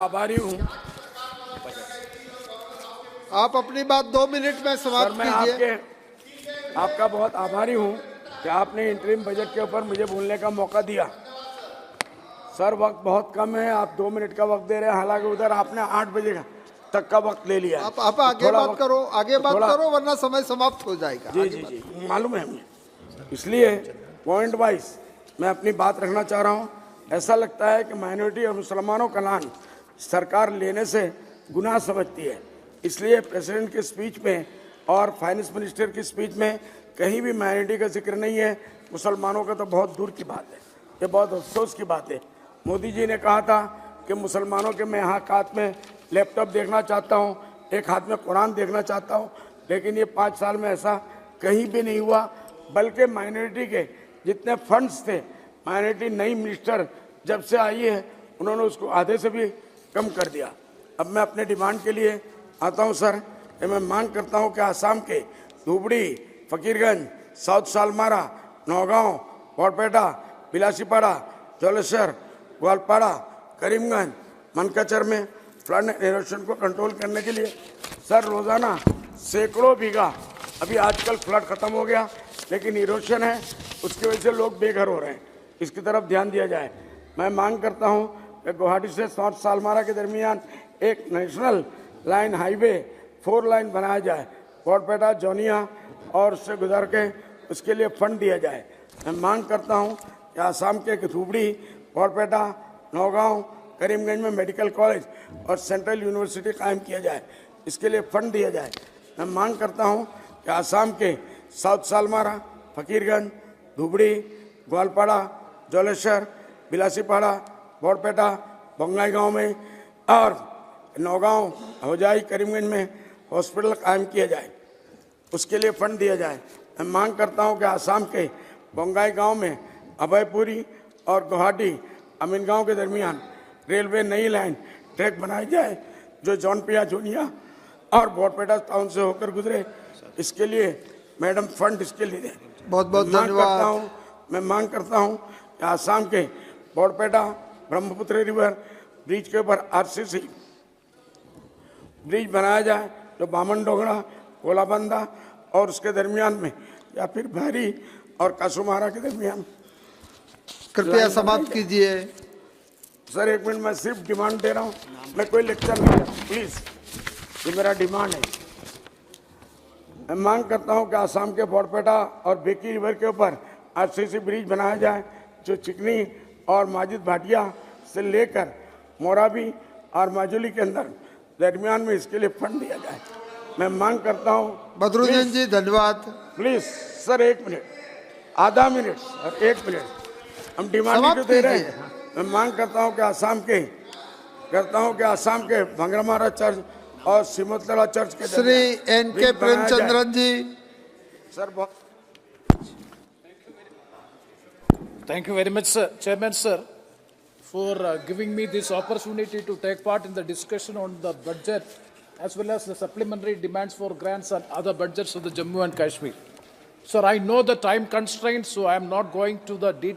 आभारी हूँ। आप अपनी बात 2 मिनट में सर समाप्त मैं कीजिए। आपका बहुत आभारी हूँ कि आपने इंटरिम बजट के ऊपर मुझे बोलने का मौका दिया। सर वक्त बहुत कम है, आप 2 मिनट का वक्त दे रहे हैं, हालांकि उधर आपने 8 बजे तक का वक्त ले लिया है। आप आगे बात करो, वरना समय समाप्त हो जाएगा। जी जी जी मालूम है हमें, इसलिए पॉइंट वाइज मैं अपनी बात रखना चाह रहा हूँ। ऐसा लगता है कि माइनॉरिटी और मुसलमानों का नाम सरकार लेने से गुनाह समझती है, इसलिए प्रेसिडेंट की स्पीच में और फाइनेंस मिनिस्टर की स्पीच में कहीं भी माइनॉरिटी का जिक्र नहीं है। मुसलमानों का तो बहुत दूर की बात है, ये बहुत अफसोस की बात है। मोदी जी ने कहा था कि मुसलमानों के मैं यहाँ हाथ में लैपटॉप देखना चाहता हूँ, एक हाथ में कुरान देखना चाहता हूँ, लेकिन ये 5 साल में ऐसा कहीं भी नहीं हुआ। बल्कि माइनॉरिटी के जितने फंड्स थे, माइनॉरिटी नई मिनिस्टर जब से आई है उन्होंने उसको आधे से भी कम कर दिया। अब मैं अपने डिमांड के लिए आता हूं सर, मैं मांग करता हूं कि आसाम के धुबड़ी, फकीरगंज, साउथ सालमारा, नौगांव, बोरपेटा, बिलासीपाड़ा, जलेसर, ग्वालपाड़ा, करीमगंज, मनकाचर में फ्लड इरोशन को कंट्रोल करने के लिए सर रोजाना सैकड़ों बीघा, अभी आजकल फ्लड खत्म हो गया लेकिन इरोशन है, उसकी वजह से लोग बेघर हो रहे हैं, इसकी तरफ ध्यान दिया जाए। मैं मांग करता हूं कि गुवाहाटी से साउथ सालमारा के दरमियान एक नेशनल लाइन हाईवे 4 लाइन बनाया जाए, बोरपेटा, जोनिया और उससे गुजर के उसके लिए फंड दिया जाए। मैं मांग करता हूं कि आसाम के धुबड़ी, बोरपेटा, नौगांव, करीमगंज में मेडिकल कॉलेज और सेंट्रल यूनिवर्सिटी कायम किया जाए, इसके लिए फंड दिया जाए। मैं मांग करता हूं कि आसाम के साउथ सालमारा, फकीरगंज, धुबड़ी, ग्वालपाड़ा, जलेसर, बिलासीपाड़ा, बोरपेटा, बंगाईगांव में और नौगांव, होजाई, करीमगंज में हॉस्पिटल कायम किया जाए, उसके लिए फंड दिया जाए। मैं मांग करता हूं कि आसाम के बंगाईगांव में अभयपुरी और गुवाहाटी अमीनगांव के दरमियान रेलवे नई लाइन ट्रैक बनाई जाए जो जौनपुर, जोनिया और बोरपेटा टाउन से होकर गुजरे, इसके लिए मैडम फंड इसके लिए दें। बहुत बहुत धन्यवाद। मैं मांग करता हूं कि आसाम के बोरपेटा ब्रह्मपुत्र रिवर ब्रिज के ऊपर आरसीसी ब्रिज बनाया जाए जो बामन डोगरा, कोलाबंदा और उसके दरमियान में, या फिर भारी और कासूमारा के दरमियान। कृपया समाप्त कीजिए। सर 1 मिनट, मैं सिर्फ डिमांड दे रहा हूँ, मैं कोई लेक्चर नहीं, प्लीज ये मेरा डिमांड है। मैं मांग करता हूं कि आसाम के बोरपेटा और बेकी रिवर के ऊपर आरसीसी ब्रिज बनाया जाए जो चिकनी और माजिद भाटिया से लेकर मोराबी और माजुली के अंदर दरमियान में इसके लिए फंड दिया जाए। मैं मांग करता हूं। बदरुद्दीन जी धन्यवाद। प्लीज सर 1 मिनट, आधा मिनट सर, 1 मिनट, हम डिमांड तो दे रहे हैं। मैं मांग करता हूं कि आसाम के भंगरमारा चर्च और सिमोतला चर्च के श्री एन.के. प्रेमचंद्रन जी। सर बहुत Thank you very much, sir. Chairman, sir, for giving me this opportunity to take part in the discussion on the budget as well as the supplementary demands for grants and other budgets of the Jammu and Kashmir. Sir, I know the time constraints, so I am not going to the details.